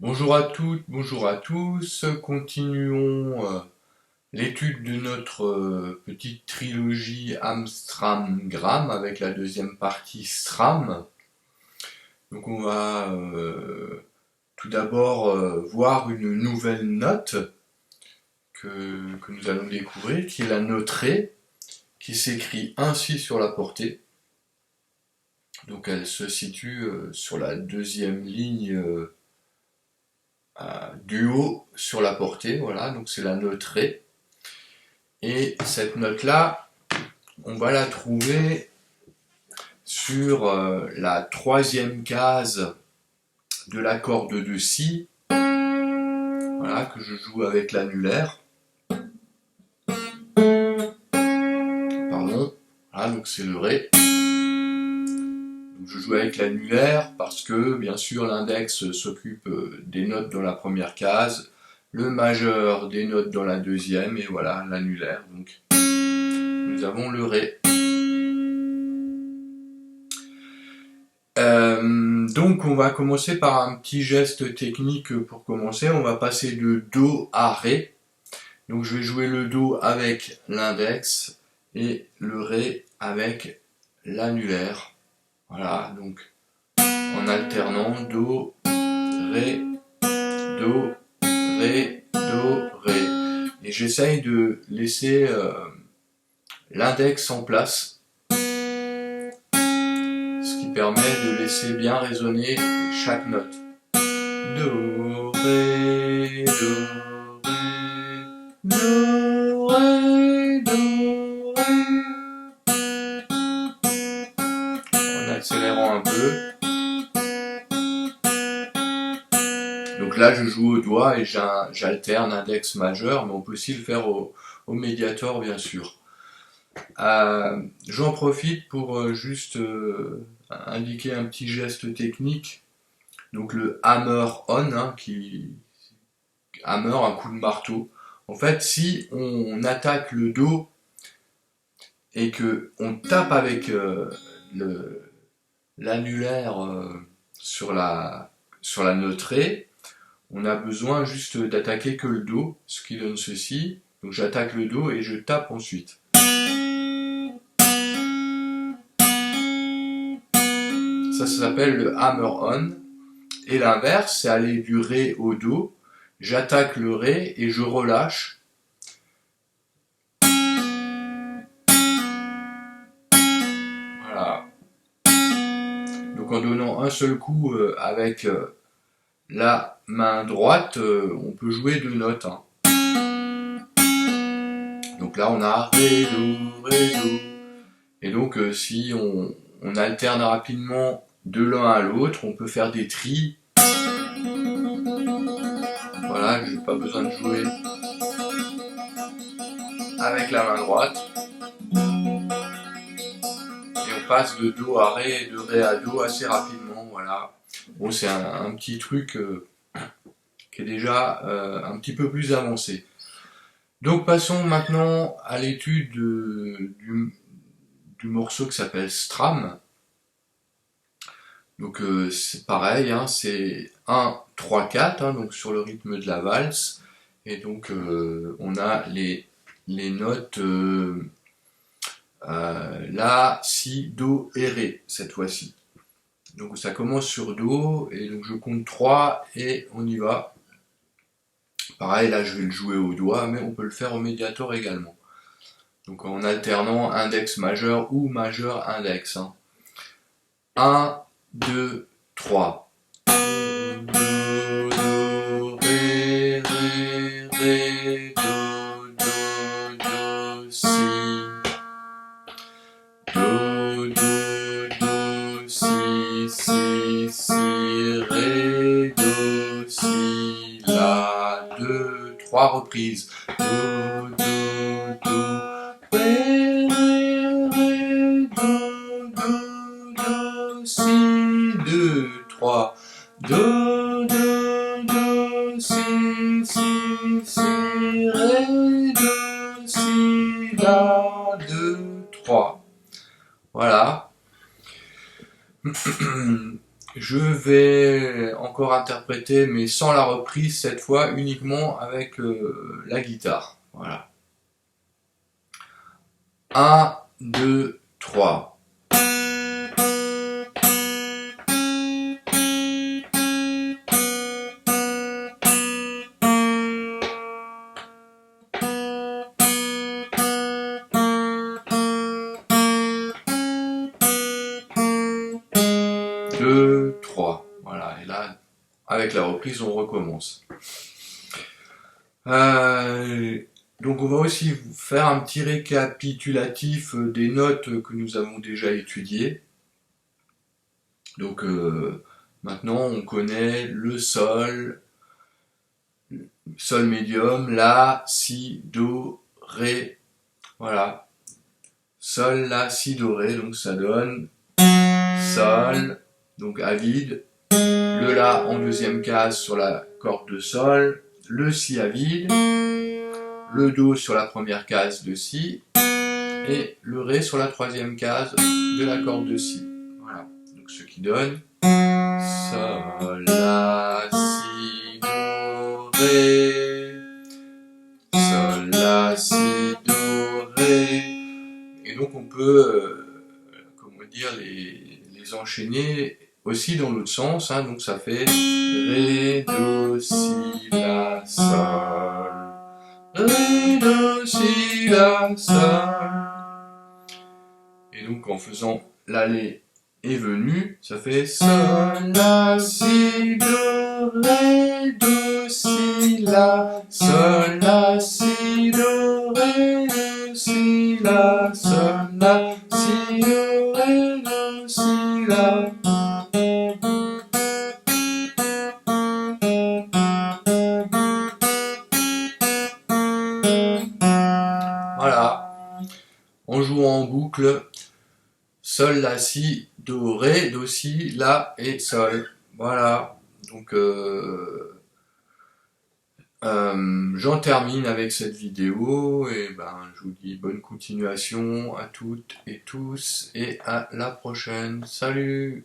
Bonjour à toutes, bonjour à tous. Continuons l'étude de notre petite trilogie Amstram-Gram avec la deuxième partie Stram. Donc on va tout d'abord voir une nouvelle note que nous allons découvrir, qui est la note Ré, qui s'écrit ainsi sur la portée. Donc elle se situe sur la deuxième ligne du haut sur la portée, voilà, donc c'est la note Ré. Et cette note-là, on va la trouver sur la troisième case de la corde de Si, voilà, que je joue avec l'annulaire. Pardon, voilà, donc c'est le Ré. Donc je joue avec l'annulaire parce que, bien sûr, l'index s'occupe des notes dans la première case, le majeur des notes dans la deuxième, et voilà, l'annulaire. Donc nous avons le Ré. Donc on va commencer par un petit geste technique pour commencer. On va passer de Do à Ré. Donc je vais jouer le Do avec l'index et le Ré avec l'annulaire. Voilà, donc en alternant Do, Ré, Do, Ré, Do, Ré. Et j'essaye de laisser l'index en place, ce qui permet de laisser bien résonner chaque note. Do, Ré, Do, Ré, Do, Ré, Do, Ré. En accélérant un peu. Donc là, je joue au doigt et j'alterne index majeur, mais on peut aussi le faire au médiator, bien sûr. J'en profite pour juste indiquer un petit geste technique. Donc le hammer on, hein, hammer, un coup de marteau. En fait, si on attaque le Do et que on tape avec l'annulaire sur la note Ré, on a besoin juste d'attaquer que le Do, ce qui donne ceci. Donc j'attaque le Do et je tape ensuite. Ça s'appelle le hammer on. Et l'inverse, c'est aller du Ré au Do. J'attaque le Ré et je relâche. Voilà. Donc en donnant un seul coup avec la main droite, on peut jouer deux notes. Hein. Donc là on a Ré, Do, Ré, Do. Et donc si on alterne rapidement de l'un à l'autre, on peut faire des tris. Voilà, j'ai pas besoin de jouer avec la main droite. Et on passe de Do à Ré et de Ré à Do assez rapidement. Voilà. Bon, c'est un petit truc qui est déjà un petit peu plus avancé. Donc passons maintenant à l'étude du morceau qui s'appelle Stram. Donc c'est pareil, hein, c'est 1, 3, 4, hein, donc sur le rythme de la valse. Et donc on a les notes La, Si, Do et Ré cette fois-ci. Donc ça commence sur Do, et donc je compte 3 et on y va. Pareil, là je vais le jouer au doigt, mais on peut le faire au médiator également. Donc en alternant index majeur ou majeur index. Hein. 1, 2, 3. Do, do, ré, ré, ré, do, do, do, si. Do, do, do, si, si, si, ré, do, si, la, 2, 3 reprises. Do, do, do, ré, ré, ré, do, do, do, si, 2, 3. Do, do, do, si, si, si, ré, do, si, la, 2, 3. Voilà. Je vais encore interpréter, mais sans la reprise cette fois, uniquement avec la guitare. Voilà. 1, 2, 3. 2, 3. Voilà, et là, avec la reprise, on recommence. Donc on va aussi faire un petit récapitulatif des notes que nous avons déjà étudiées. Donc maintenant on connaît le sol médium, la, si, do, ré. Voilà. Sol, la, si, do, ré. Donc ça donne sol, donc à vide, le la en deuxième case sur la corde de sol, le si à vide, le do sur la première case de si, et le ré sur la troisième case de la corde de si. Voilà, donc ce qui donne sol, la, si, do, ré, sol, la, si, do, ré. Et donc on peut, comment dire, les enchaîner aussi dans l'autre sens, hein, donc ça fait ré, do, si, la, sol, ré, do, si, la, sol. Et donc en faisant l'aller et venu, ça fait sol, la, si, do, ré, do, si, la, sol, la, si, do, ré, do, si, la, sol, la, si, do, ré, do, si, la. Voilà, en jouant en boucle, sol, la, si, do, ré, do, si, la et sol. Voilà, donc j'en termine avec cette vidéo et je vous dis bonne continuation à toutes et tous et à la prochaine. Salut!